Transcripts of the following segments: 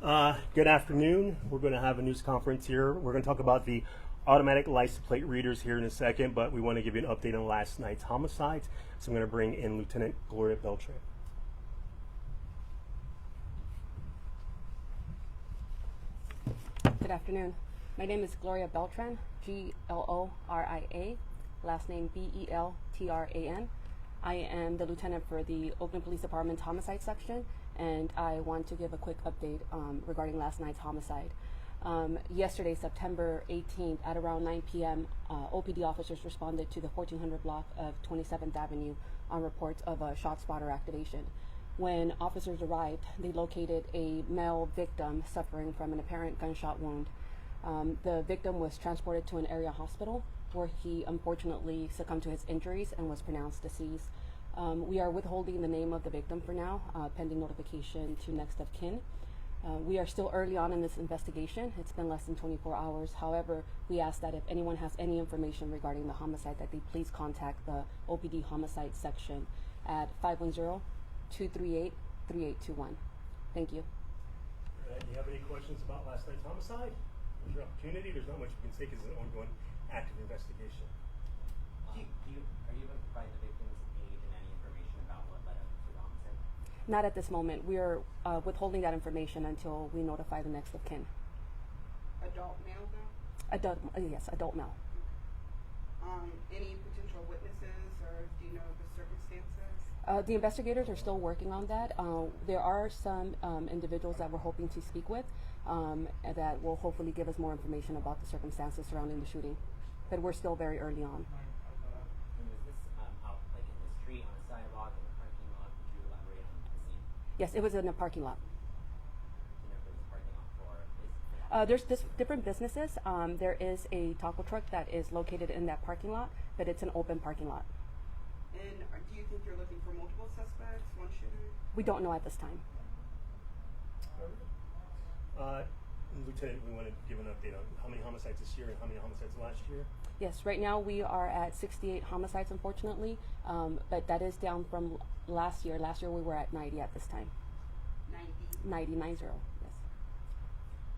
Good afternoon. We're going to have a news conference here. We're going to talk about the automatic license plate readers here in a second, but we want to give you an update on last night's homicides. So I'm going to bring in Lieutenant Gloria Beltran. Good afternoon. My name is Gloria Beltran, Gloria, last name Beltran. I am the lieutenant for the Oakland Police Department's homicide section, and I want to give a quick update regarding last night's homicide. Yesterday, September 18th, at around 9 p.m., OPD officers responded to the 1400 block of 27th Avenue on reports of a shot spotter activation. When officers arrived, they located a male victim suffering from an apparent gunshot wound. The victim was transported to an area hospital where he unfortunately succumbed to his injuries and was pronounced deceased. We are withholding the name of the victim for now, pending notification to next of kin. We are still early on in this investigation. It's been less than 24 hours. However, we ask that if anyone has any information regarding the homicide, that they please contact the OPD homicide section at 510-238-3821. Thank you. Do you have any questions about last night's homicide? There's your opportunity. There's not much you can say because it's an ongoing active investigation. Are you able to provide the victim's age and any information about what led up to the homicide? Not at this moment. We are withholding that information until we notify the next of kin. Adult male though? Adult, yes, adult male. Any potential witnesses, or do you know the circumstances? The investigators are still working on that. There are some individuals that we're hoping to speak with that will hopefully give us more information about the circumstances surrounding the shooting. But we're still very early on. And was this out like in the street, on a sidewalk, in a parking lot? Could you elaborate on the scene? Yes, it was in a parking lot. Do you know if there was a parking lot for There's different businesses. There is a taco truck that is located in that parking lot, but it's an open parking lot. And do you think you're looking for multiple suspects, one shooter? We don't know at this time. Lieutenant, we want to give an update on how many homicides this year and how many homicides last year. Yes, right now we are at 68 homicides, unfortunately, but that is down from last year. Last year we were at 90 at this time. 90, yes.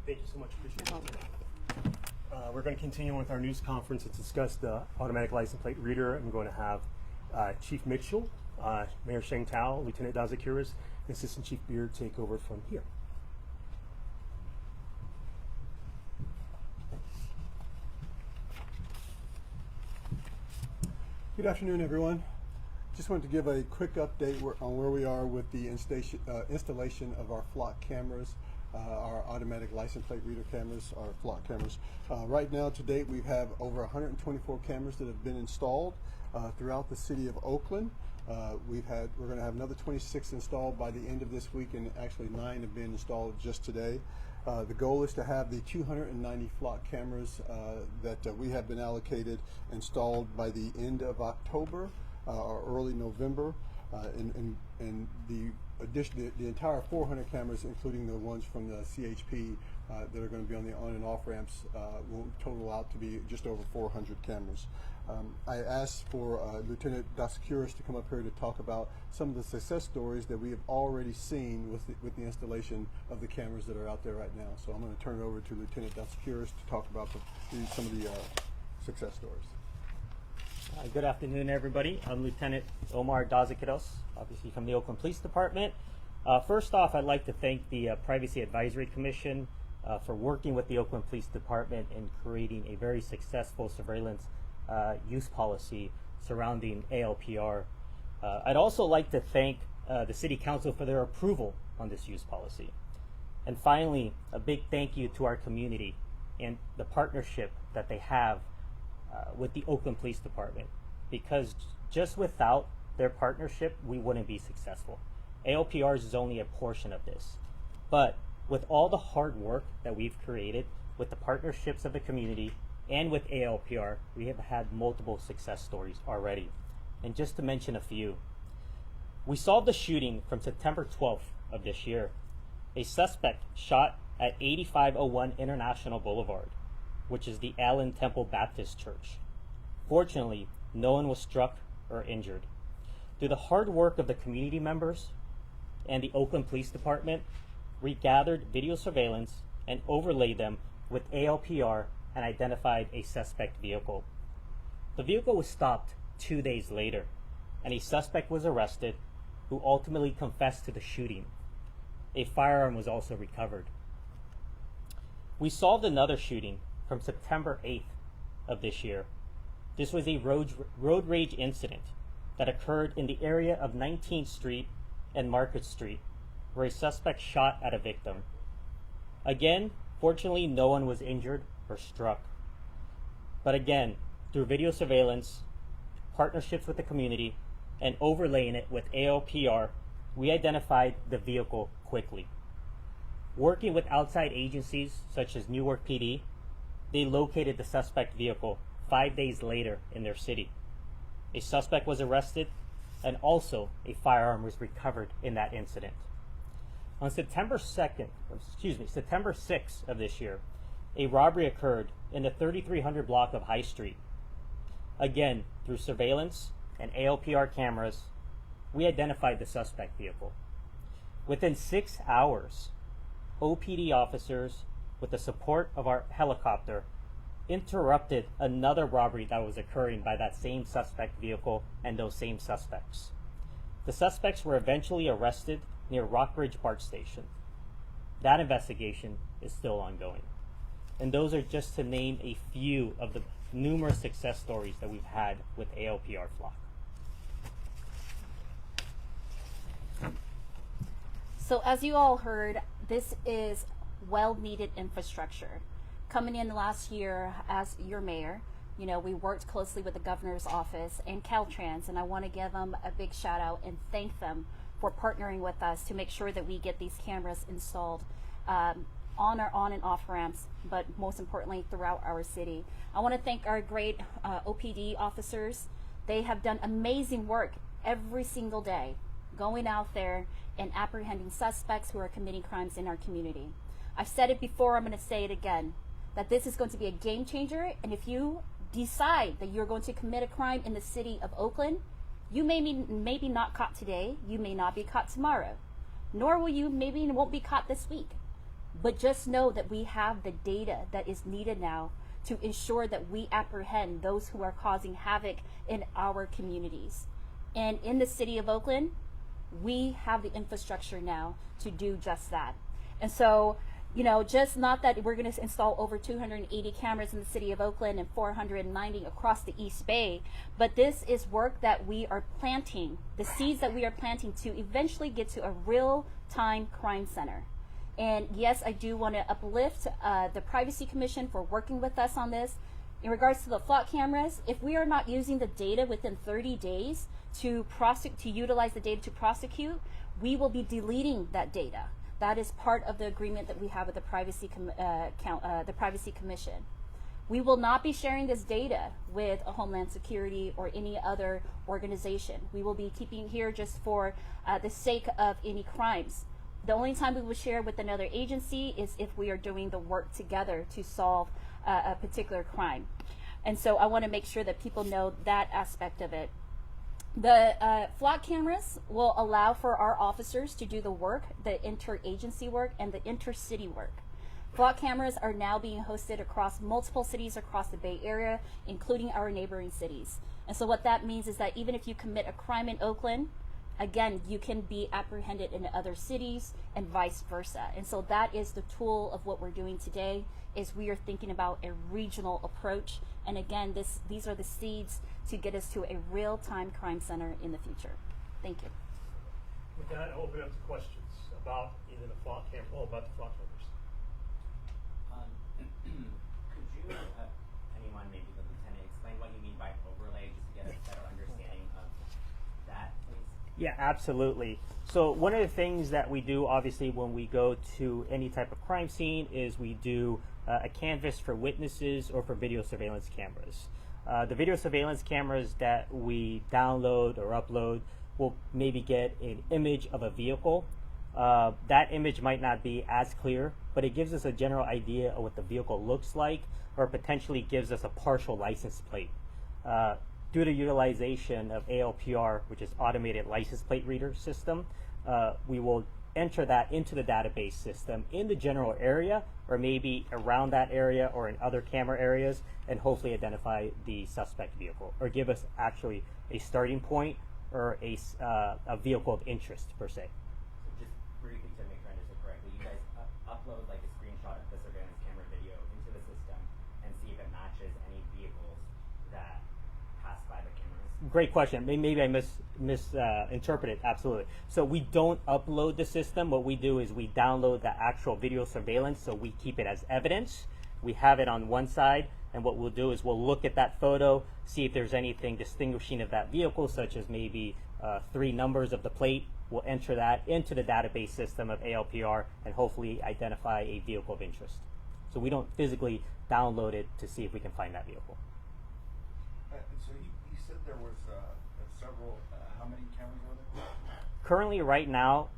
Thank you so much. Appreciate No it. We're going to continue with our news conference to discuss the automatic license plate reader. I'm going to have Chief Mitchell, Mayor Sheng Tao, Lieutenant Dazakiris, and Assistant Chief Beard take over from here. Good afternoon, everyone. Just wanted to give a quick update on where we are with the installation of our flock cameras, our automatic license plate reader cameras, our flock cameras. Right now, to date, we have over 124 cameras that have been installed throughout the city of Oakland. We're going to have another 26 installed by the end of this week, and actually 9 have been installed just today. The goal is to have the 290 flock cameras that we have been allocated installed by the end of October or early November, and the entire 400 cameras, including the ones from the CHP that are going to be on the on and off ramps, will total out to be just over 400 cameras. I asked for Lieutenant Dazakiris to come up here to talk about some of the success stories that we have already seen with the installation of the cameras that are out there right now. So I'm going to turn it over to Lieutenant Dazakiris to talk about some of the success stories. Good afternoon, everybody. I'm Lieutenant Omar Dazakiros, obviously from the Oakland Police Department. First off, I'd like to thank the Privacy Advisory Commission for working with the Oakland Police Department in creating a very successful surveillance use policy surrounding ALPR. I'd also like to thank the City Council for their approval on this use policy. And finally, a big thank you to our community and the partnership that they have with the Oakland Police Department, because just without their partnership, we wouldn't be successful. ALPR is only a portion of this, but with all the hard work that we've created with the partnerships of the community and with ALPR, we have had multiple success stories already. And just to mention a few, we solved a shooting from September 12th of this year. A suspect shot at 8501 International Boulevard, which is the Allen Temple Baptist Church. Fortunately, no one was struck or injured. Through the hard work of the community members and the Oakland Police Department, we gathered video surveillance and overlaid them with ALPR and identified a suspect vehicle. The vehicle was stopped 2 days later, and a suspect was arrested who ultimately confessed to the shooting. A firearm was also recovered. We solved another shooting from September 8th of this year. This was a road rage incident that occurred in the area of 19th Street and Market Street, where a suspect shot at a victim. Again, fortunately, no one was injured or struck. But again, through video surveillance, partnerships with the community, and overlaying it with ALPR, we identified the vehicle quickly. Working with outside agencies such as Newark PD, they located the suspect vehicle 5 days later in their city. A suspect was arrested, and also a firearm was recovered in that incident. On September 6th of this year, a robbery occurred in the 3300 block of High Street. Again, through surveillance and ALPR cameras, we identified the suspect vehicle. Within 6 hours, OPD officers, with the support of our helicopter, interrupted another robbery that was occurring by that same suspect vehicle and those same suspects. The suspects were eventually arrested near Rockbridge BART station. That investigation is still ongoing. And those are just to name a few of the numerous success stories that we've had with ALPR Flock. So as you all heard, this is well-needed infrastructure. Coming in the last year as your mayor, you know, we worked closely with the governor's office and Caltrans, and I want to give them a big shout out and thank them for partnering with us to make sure that we get these cameras installed on our on and off ramps, but most importantly throughout our city. I want to thank our great OPD officers. They have done amazing work every single day, going out there and apprehending suspects who are committing crimes in our community. I've said it before, I'm going to say it again, that this is going to be a game changer, and if you decide that you're going to commit a crime in the city of Oakland, you may be not caught today, you may not be caught tomorrow, nor will you maybe won't be caught this week. But just know that we have the data that is needed now to ensure that we apprehend those who are causing havoc in our communities. And in the city of Oakland, we have the infrastructure now to do just that. And so, you know, just not that we're going to install over 280 cameras in the city of Oakland and 490 across the East Bay, but this is work that we are planting, the seeds that we are planting to eventually get to a real-time crime center. And yes, I do want to uplift the Privacy Commission for working with us on this. In regards to the flock cameras, if we are not using the data within 30 days to utilize the data to prosecute, we will be deleting that data. That is part of the agreement that we have with the Privacy Commission. We will not be sharing this data with a Homeland Security or any other organization. We will be keeping here just for the sake of any crimes. The only time we will share with another agency is if we are doing the work together to solve a particular crime. And so I want to make sure that people know that aspect of it. The flock cameras will allow for our officers to do the work, the interagency work, and the intercity work. Flock cameras are now being hosted across multiple cities across the Bay Area, including our neighboring cities. And so what that means is that even if you commit a crime in Oakland, again, you can be apprehended in other cities and vice versa. And so that is the tool of what we're doing today, is we are thinking about a regional approach. And again, these are the seeds to get us to a real-time crime center in the future. Thank you. With that, I'll open it up to questions about either the flock camera or about the flock cameras. Could you, anyone, maybe the lieutenant, explain what you mean by overlay, just to get a better understanding of that, please? Yeah, absolutely. So one of the things that we do, obviously, when we go to any type of crime scene is we do a canvas for witnesses or for video surveillance cameras. The video surveillance cameras that we download or upload will maybe get an image of a vehicle. That image might not be as clear, but it gives us a general idea of what the vehicle looks like, or potentially gives us a partial license plate. Due to utilization of ALPR, which is Automated License Plate Reader System, we will enter that into the database system in the general area, or maybe around that area or in other camera areas, and hopefully identify the suspect vehicle, or give us actually a starting point or a vehicle of interest per se. So just briefly to make sure I understood correctly, you guys upload like a screenshot of the surveillance camera video into the system and see if it matches any vehicles that pass by the cameras? Great question. Maybe I misinterpreted. Absolutely. So we don't upload the system. What we do is we download the actual video surveillance, so we keep it as evidence. We have it on one side, and what we'll do is we'll look at that photo, see if there's anything distinguishing of that vehicle, such as maybe 3 numbers of the plate. We'll enter that into the database system of ALPR and hopefully identify a vehicle of interest. So we don't physically download it to see if we can find that vehicle. So you said there was several, how many cameras were there? Currently, right now,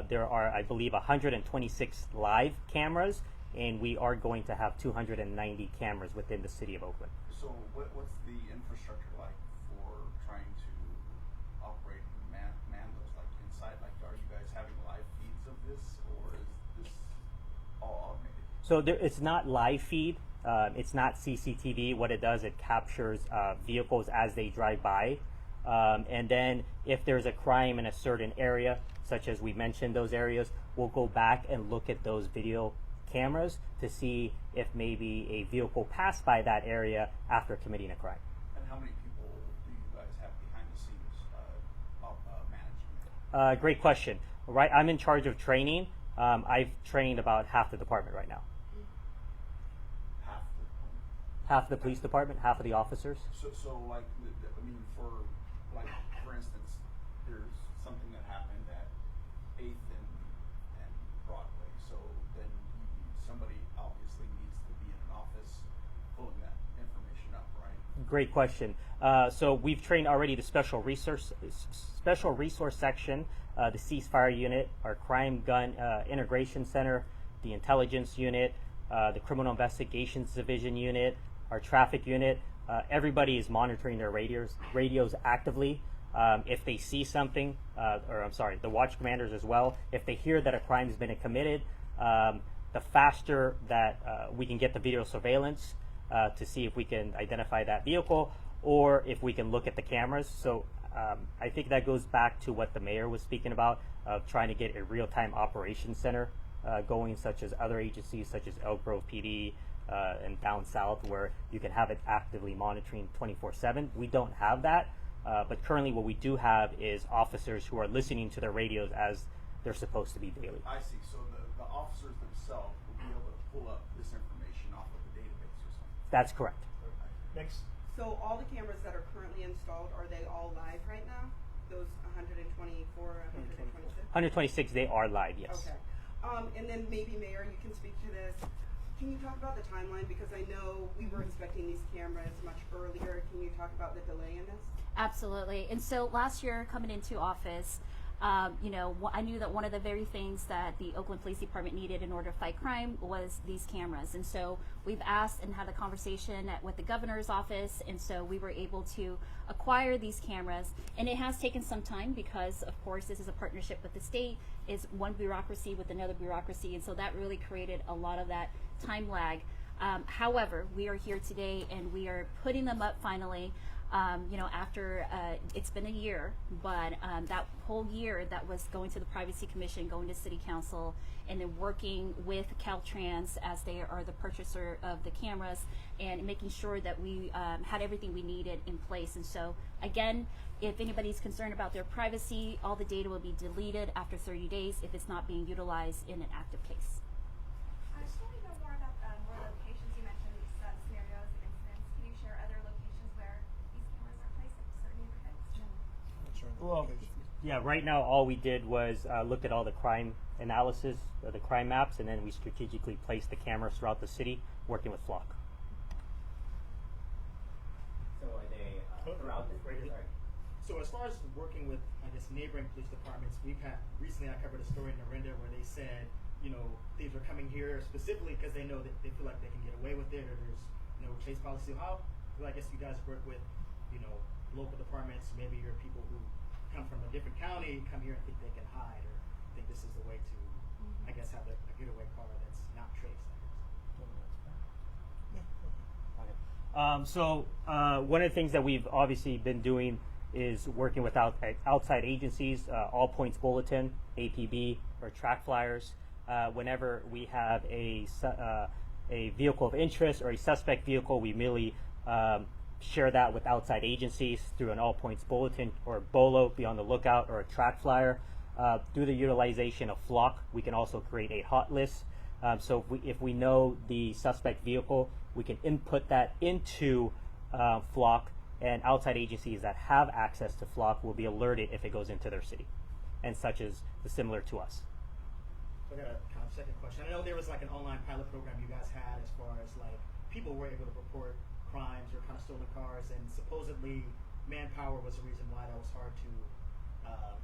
there are, I believe, 126 live cameras, and we are going to have 290 cameras within the city of Oakland. So what's the infrastructure like for trying to operate and man those, like inside? Like, are you guys having live feeds of this, or is this all automated? So it's not live feed. It's not CCTV. What it does, it captures vehicles as they drive by. And then if there's a crime in a certain area, such as we mentioned those areas, we'll go back and look at those video cameras to see if maybe a vehicle passed by that area after committing a crime. And how many people do you guys have behind the scenes managing it? Great question. Right, I'm in charge of training. I've trained about half the department right now. Half the police department, half of the officers. So like, I mean, for instance, there's something that happened at 8th and Broadway. So then somebody obviously needs to be in an office pulling that information up, right? Great question. So we've trained already the special resource section, the ceasefire unit, our crime gun integration center, the intelligence unit, the criminal investigations division unit, our traffic unit. Everybody is monitoring their radios actively. If they see something, the watch commanders as well, if they hear that a crime has been committed, the faster that we can get the video surveillance to see if we can identify that vehicle, or if we can look at the cameras. So I think that goes back to what the mayor was speaking about, of trying to get a real-time operations center going, such as other agencies such as Elk Grove PD and down south, where you can have it actively monitoring 24/7. We don't have that, but currently what we do have is officers who are listening to their radios as they're supposed to be daily. I see. So the officers themselves will be able to pull up this information off of the database or something. That's correct. Next. So all the cameras that are currently installed, are they all live right now? Those 124, 126? 126, they are live, yes. Okay. And then maybe, Mayor, you can speak to this. Can you talk about the timeline? Because I know we were inspecting these cameras much earlier. Can you talk about the delay in this? Absolutely. And so last year, coming into office, I knew that one of the very things that the Oakland Police Department needed in order to fight crime was these cameras. And so we've asked and had a conversation with the governor's office, and so we were able to acquire these cameras. And it has taken some time because, of course, this is a partnership with the state, is one bureaucracy with another bureaucracy, and so that really created a lot of that time lag. However, we are here today, and we are putting them up finally. After it's been a year, but that whole year that was going to the Privacy Commission, going to City Council, and then working with Caltrans as they are the purchaser of the cameras, and making sure that we had everything we needed in place. And so, again, if anybody's concerned about their privacy, all the data will be deleted after 30 days if it's not being utilized in an active case. I just want to know more about more locations. You mentioned scenarios and incidents. Can you share other locations where these cameras are placed in certain neighborhoods? Well, yeah, right now all we did was look at all the crime analysis, the crime maps, and then we strategically placed the cameras throughout the city, working with Flock. So are they throughout the city? Sorry. So as far as working with, I guess, neighboring police departments, recently I covered a story in Narinda where they said, thieves are coming here specifically because they know that they feel like they can get away with it, or there's no chase policy. How, well, I guess you guys work with, local departments, maybe you're people who come from a different county, come here and think they can hide, or think this is the way to, I guess, have a getaway car that's not traced. One of the things that we've obviously been doing is working with outside agencies, All Points Bulletin, APB, or track flyers. Whenever we have a vehicle of interest or a suspect vehicle, we merely share that with outside agencies through an All Points Bulletin or BOLO, be on the lookout, or a track flyer. Through the utilization of Flock, we can also create a hot list. So if we know the suspect vehicle, we can input that into Flock, and outside agencies that have access to Flock will be alerted if it goes into their city, and such is similar to us. So I got a kind of second question. I know there was like an online pilot program you guys had as far as like people were able to report crimes or kind of stolen cars, and supposedly manpower was the reason why that was hard to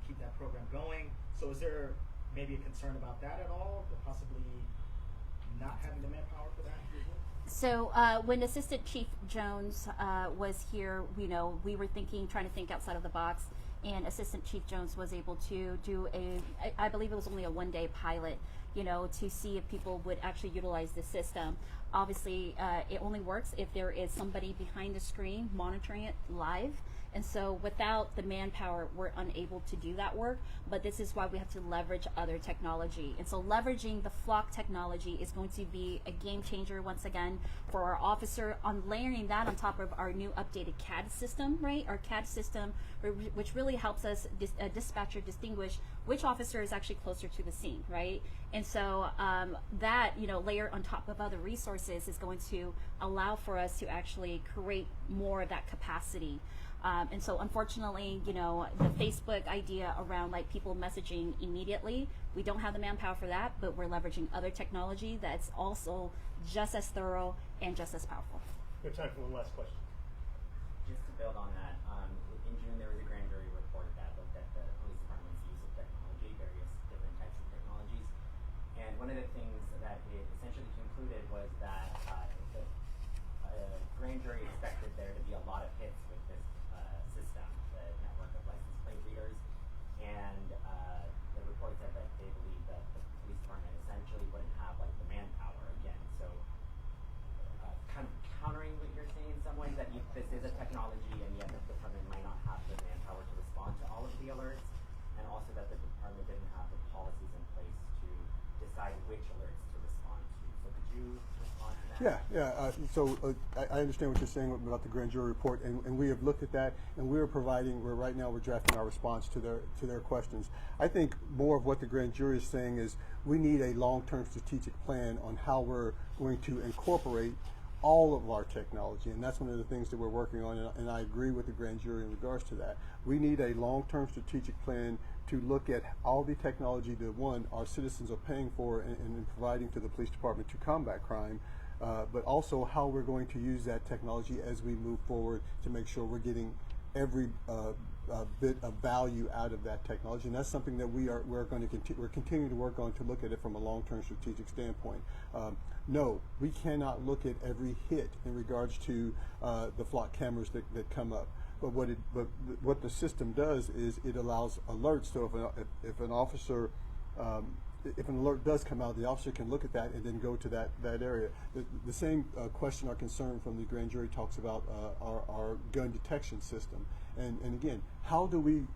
keep that program going. So is there maybe a concern about that at all, but possibly not having the manpower for that? So when Assistant Chief Jones was here, we were trying to think outside of the box, and Assistant Chief Jones was able to do I believe it was only a one-day pilot, to see if people would actually utilize the system. Obviously, it only works if there is somebody behind the screen monitoring it live. And so without the manpower, we're unable to do that work, but this is why we have to leverage other technology. And so leveraging the Flock technology is going to be a game changer once again for our officer, on layering that on top of our new updated CAD system, right? Our CAD system, which really helps us dispatcher distinguish which officer is actually closer to the scene, right? And so that, layer on top of other resources is going to allow for us to actually create more of that capacity. And so unfortunately, the Facebook idea around like people messaging immediately, we don't have the manpower for that, but we're leveraging other technology that's also just as thorough and just as powerful. We have time for one last question. Just to build on that, in June there was a grand jury report that looked at the police department's use of technology, various different types of technologies, and one of the things that it essentially concluded was that the grand jury expected there to be a lot of hits with this system, the network of license plate readers, and the report said that they believe that the police department essentially wouldn't have like the manpower again. So kind of countering what you're saying in some ways, that this is a technology and yet the department might not have the manpower to respond to all of the alerts, and also that the department didn't have the policies in place to decide which alerts to respond to. So could you respond to that? I understand what you're saying about the grand jury report, and we have looked at that, and we're right now drafting our response to their questions. I think more of what the grand jury is saying is we need a long-term strategic plan on how we're going to incorporate all of our technology, and that's one of the things that we're working on, and I agree with the grand jury in regards to that. We need a long-term strategic plan to look at all the technology that, one, our citizens are paying for and providing to the police department to combat crime, but also how we're going to use that technology as we move forward to make sure we're getting every bit of value out of that technology, and that's something that we're continuing to work on to look at it from a long-term strategic standpoint. No, we cannot look at every hit in regards to the Flock cameras that come up. But what the system does is it allows alerts. So if an officer if an alert does come out, the officer can look at that and then go to that area. The same question or concern from the grand jury talks about our gun detection system. And again, how do we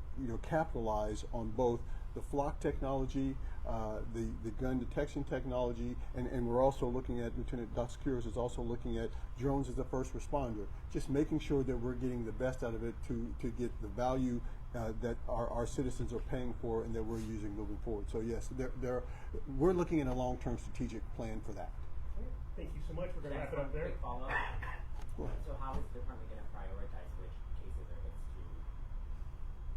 capitalize on both the Flock technology, the gun detection technology, and we're also looking at, Lieutenant Doxakouros is also looking at drones as a first responder, just making sure that we're getting the best out of it to get the value that our citizens are paying for and that we're using moving forward. So yes, we're looking at a long-term strategic plan for that. Thank you so much. We're going to wrap it up there. Quick follow-up. So how is the department going to prioritize which cases are hits to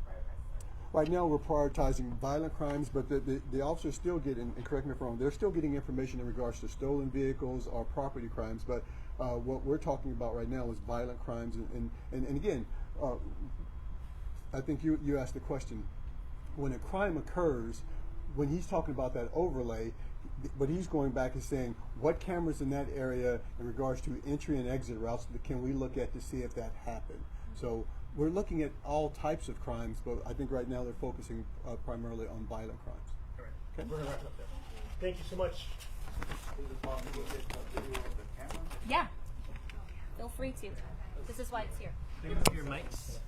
prioritize? Right now we're prioritizing violent crimes, but the officers still get, and correct me if I'm wrong, they're still getting information in regards to stolen vehicles or property crimes, but what we're talking about right now is violent crimes. And again, I think you asked the question, when a crime occurs, when he's talking about that overlay, but he's going back and saying, what cameras in that area in regards to entry and exit routes can we look at to see if that happened? So we're looking at all types of crimes, but I think right now they're focusing primarily on violent crimes. All right. Okay. We're gonna wrap it up there. Thank you so much. Is it possible to get a video of the camera? Yeah. Feel free to. This is why it's here. Your mics.